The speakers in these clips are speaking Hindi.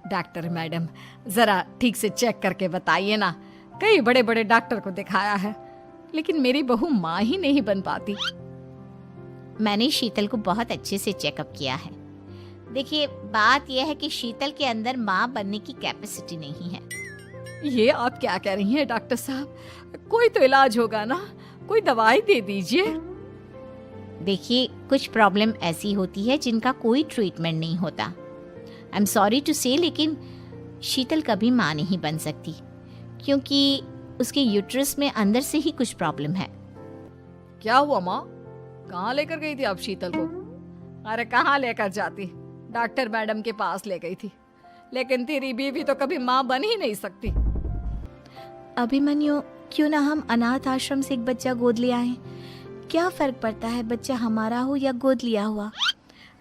डॉक्टर मैडम, जरा ठीक से चेक करके बताइए ना। कई बड़े बड़े डॉक्टर को दिखाया है, लेकिन मेरी बहू माँ ही नहीं बन पाती। मैंने शीतल को बहुत अच्छे से चेकअप किया है। देखिए, बात यह है कि शीतल के अंदर माँ बनने की कैपेसिटी नहीं है। ये आप क्या कह रही हैं डॉक्टर साहब? कोई तो इलाज होगा ना, कोई दवाई दे दीजिए। देखिए, कुछ प्रॉब्लम ऐसी होती है जिनका कोई ट्रीटमेंट नहीं होता। आई एम सॉरी टू से, लेकिन शीतल कभी माँ नहीं बन सकती, क्योंकि उसके यूट्रस में अंदर से ही कुछ प्रॉब्लम है। क्या हुआ माँ? कहाँ लेकर गई थी आप शीतल को? अरे कहाँ लेकर जाती, डॉक्टर मैडम के पास ले गई थी। लेकिन तेरी बीवी तो कभी माँ बन ही नहीं सकती। अभिमन्यु, क्यों ना हम अनाथ आश्रम से एक बच्चा गोद ले आए? क्या फर्क पड़ता है बच्चा हमारा हो या गोद लिया हुआ?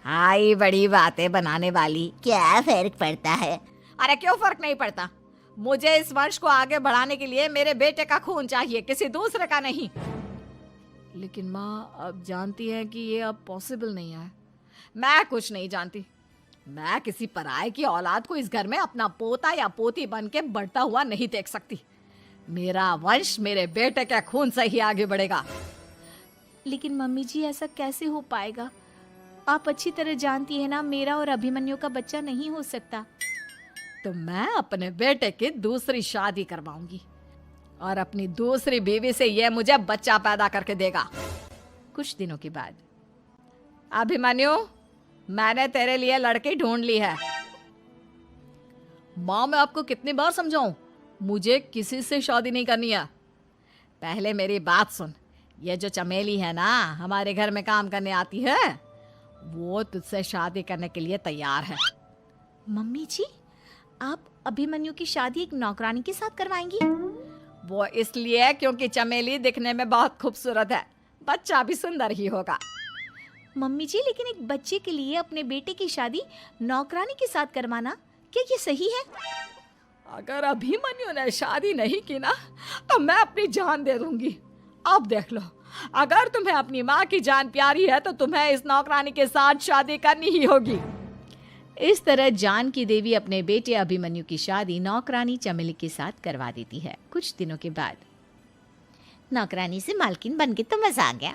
हाय, बड़ी बातें बनाने वाली। क्या फर्क पड़ता है? अरे क्यों फर्क नहीं पड़ता? मुझे इस वंश को आगे बढ़ाने के लिए मेरे बेटे का खून चाहिए, किसी दूसरे का नहीं। लेकिन माँ, अब जानती हैं कि ये अब पॉसिबल नहीं है। मैं कुछ नहीं जानती। मैं किसी पराये की औलाद को इस घर में अपना पोता या पोती बन के बढ़ता हुआ नहीं देख सकती। मेरा वंश मेरे बेटे के खून से ही आगे बढ़ेगा। लेकिन मम्मी जी, ऐसा कैसे हो पाएगा? आप अच्छी तरह जानती है ना, मेरा और अभिमन्यु का बच्चा नहीं हो सकता। तो मैं अपने बेटे की दूसरी शादी करवाऊंगी और अपनी दूसरी बीवी से यह मुझे बच्चा पैदा करके देगा। कुछ दिनों के बाद, अभिमन्यु, मैंने तेरे लिए लड़की ढूंढ ली है। माँ, मैं आपको कितनी बार समझाऊं, मुझे किसी से शादी नहीं करनी है। पहले मेरी बात सुन। ये जो चमेली है ना, हमारे घर में काम करने आती है, वो तुझसे शादी करने के लिए तैयार है। मम्मी जी, आप अभिमन्यु की शादी एक नौकरानी के साथ करवाएंगी? वो इसलिए क्योंकि चमेली दिखने में बहुत खूबसूरत है, बच्चा भी सुंदर ही होगा। मम्मी जी, लेकिन एक बच्चे के लिए अपने बेटे की शादी नौकरानी के साथ करवाना, क्या ये सही है? अगर अभिमन्यु ने शादी नहीं की ना, तो मैं अपनी जान दे दूंगी। अब देख लो, अगर तुम्हें अपनी माँ की जान प्यारी है तो तुम्हें इस नौकरानी के साथ शादी करनी ही होगी। इस तरह जान की देवी अपने बेटे अभिमन्यु की शादी नौकरानी चमेली के साथ करवा देती है। कुछ दिनों के बाद, नौकरानी से मालकिन बन के तो मजा आ गया।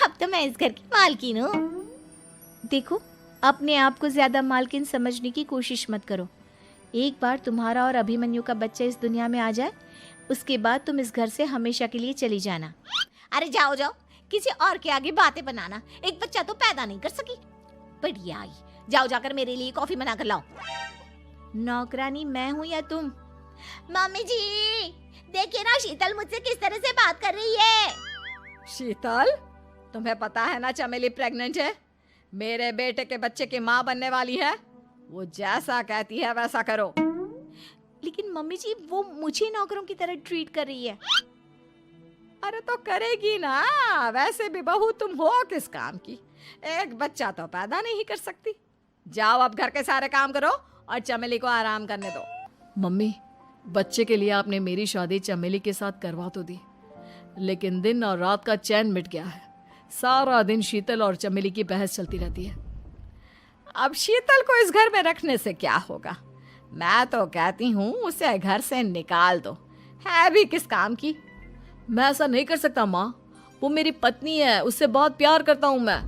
अब तो मैं इस घर की मालकिन हूँ। देखो, अपने आप को ज्यादा मालकिन समझने की कोशिश मत करो। एक बार तुम्हारा और अभिमन्यु का बच्चा इस दुनिया में आ जाए, उसके बाद तुम इस घर से हमेशा के लिए चली जाना। अरे जाओ जाओ, किसी और के आगे बातें बनाना। एक बच्चा तो पैदा नहीं कर सकी, बढ़िया आई। जाओ, जाकर मेरे लिए कॉफी बना कर लाओ। नौकरानी मैं हूँ या तुम? मम्मी जी, देखिए ना शीतल मुझसे किस तरह से बात कर रही है। शीतल, तुम्हें पता है ना चमेली प्रेग्नेंट है, मेरे बेटे के बच्चे की माँ बनने वाली है। वो जैसा कहती है वैसा करो। लेकिन मम्मी जी, वो मुझे नौकरों की तरह ट्रीट कर रही है। अरे तो करेगी ना, वैसे भी बहू तुम हो किस काम की, एक बच्चा तो पैदा नहीं कर सकती। जाओ, अब घर के सारे काम करो और चमेली को आराम करने दो। मम्मी, बच्चे के लिए आपने मेरी शादी चमेली के साथ करवा तो दी, लेकिन दिन और रात का चैन मिट गया है। सारा दिन शीतल और चमेली की बहस चलती रहती है। अब शीतल को इस घर में रखने से क्या होगा? मैं तो कहती हूँ उसे घर से निकाल दो, है भी किस काम की। मैं ऐसा नहीं कर सकता माँ, वो मेरी पत्नी है, उससे बहुत प्यार करता हूँ मैं।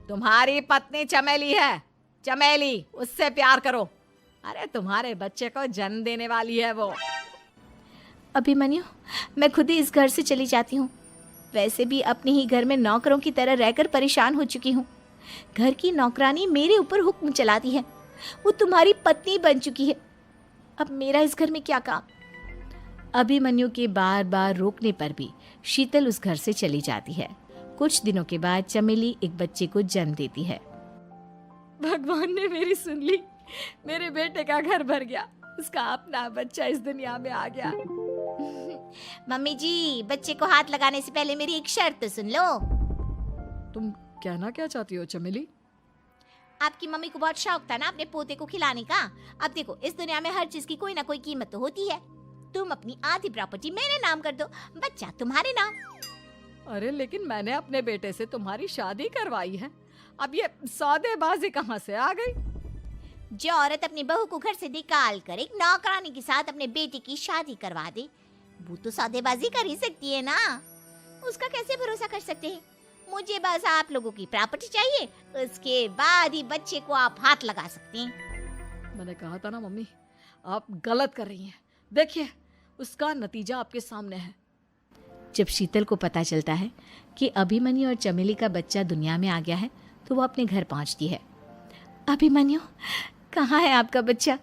तुम्हारी पत्नी चमेली है, चमेली, उससे प्यार करो। अरे तुम्हारे बच्चे को जन्म देने वाली है वो। अभिमन्यु, मैं खुद ही इस घर से चली जाती हूँ। वैसे भी अपने ही घर में नौकरों की तरह रहकर परेशान हो चुकी हूँ। घर की नौकरानी मेरे ऊपर हुक्म चलाती है, वो तुम्हारी पत्नी बन चुकी है। अब मेरा इस घर में क्या काम? अभिमन्यु के बार बार रोकने पर भी शीतल उस घर से चली जाती है। कुछ दिनों के बाद चमेली एक बच्चे को जन्म देती है। भगवान ने मेरी सुन ली, मेरे बेटे का घर भर गया, उसका अपना बच्चा इस दुनिया में आ गया। मम्मी जी, बच्चे को हाथ लगाने से पहले मेरी एक शर्त तो सुन लो। तुम कहना क्या चाहती हो चमेली? आपकी मम्मी को बहुत शौक था ना अपने पोते को खिलाने का। अब देखो, इस दुनिया में हर चीज की कोई ना कोई कीमत तो होती है। तुम अपनी आधी प्रॉपर्टी मेरे नाम कर दो, बच्चा तुम्हारे नाम। अरे लेकिन मैंने अपने बेटे से तुम्हारी शादी करवाई है, अब ये सौदेबाजी कहाँ से आ गई? जो औरत अपनी बहू को घर से निकाल कर एक नौकरानी के साथ अपने बेटे की शादी करवा दे, वो तो सौदेबाजी कर ही सकती है ना। उसका कैसे भरोसा कर सकते हैं? मुझे बस आप लोगों की प्रॉपर्टी चाहिए, उसके बाद ही बच्चे को आप हाथ लगा सकते हैं। मैंने कहा था ना मम्मी, आप गलत कर रही हैं। देखिए, उसका नतीजा आपके सामने है। जब शीतल को पता चलता है कि अभिमन्यु और चमेली का बच्चा दुनिया में आ गया है, तो वो अपने घर पहुंचती है। अभिमन्यु, कहाँ है आपका बच्चा?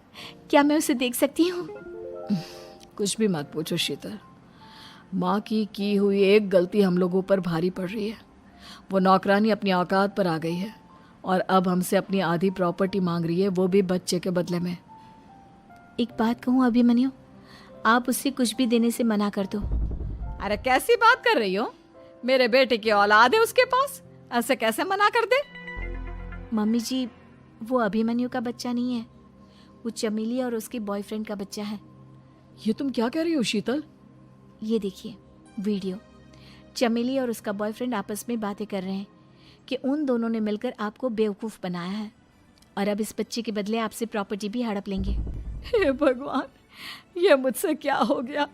क्या मैं उसे देख सकती हूँ? कुछ भी मत पूछो शीतल, माँ की हुई एक गलती हम लोगों पर भारी पड़ रही है। वो नौकरानी अपनी औकात पर आ गई है और अब हमसे अपनी आधी प्रॉपर्टी मांग रही है, वो भी बच्चे के बदले में। एक बात कहूँ अभिमन्यु, आप उससे कुछ भी देने से मना कर दो। अरे कैसी बात कर रही हो? मेरे बेटे की औलाद है उसके पास, ऐसे कैसे मना कर दे? मम्मी जी, वो अभिमन्यु का बच्चा नहीं है, वो चमेली और उसके बॉयफ्रेंड का बच्चा है। ये तुम क्या कह रही हो शीतल? ये देखिए वीडियो, चमेली और उसका बॉयफ्रेंड आपस में बातें कर रहे हैं कि उन दोनों ने मिलकर आपको बेवकूफ़ बनाया है और अब इस बच्चे के बदले आपसे प्रॉपर्टी भी हड़प लेंगे। हे भगवान, ये मुझसे क्या हो गया?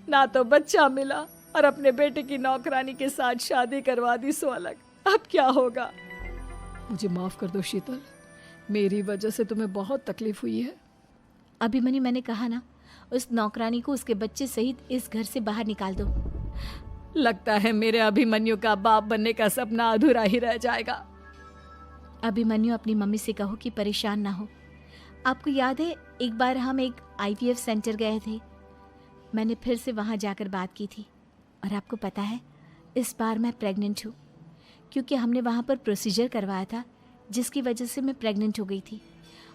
ना तो बच्चा मिला और अपने बेटे की नौकरानी के साथ शादी करवा दी सो अलग। अब क्या होगा? मुझे माफ कर दो शीतल, मेरी वजह से तुम्हें बहुत तकलीफ हुई है। अभिमन्यु, मैंने कहा ना, उस नौकरानी को उसके बच्चे सहित इस घर से बाहर निकाल दो। लगता है मेरे अभिमन्यु का बाप बनने का सपना अधूरा ही रह जाएगा। अभिमन्यु, अपनी मम्मी से कहो कि परेशान ना हो। आपको याद है एक बार हम एक IVF सेंटर गए थे, मैंने फिर से वहाँ जाकर बात की थी और आपको पता है इस बार मैं प्रेग्नेंट हूँ, क्योंकि हमने वहाँ पर प्रोसीजर करवाया था जिसकी वजह से मैं प्रेग्नेंट हो गई थी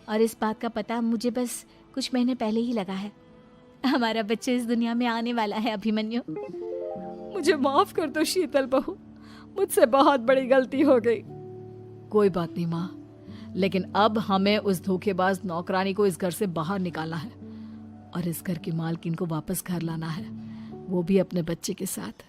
और इस बात का पता मुझे बस कुछ महीने पहले ही लगा है। हमारा बच्चा इस दुनिया में आने वाला है अभिमन्यु। मुझे माफ कर दो शीतल बहू, मुझसे बहुत बड़ी गलती हो गई। कोई बात नहीं माँ, लेकिन अब हमें उस धोखेबाज नौकरानी को इस घर से बाहर निकालना है और इस घर की मालकिन को वापस घर लाना है, वो भी अपने बच्चे के साथ।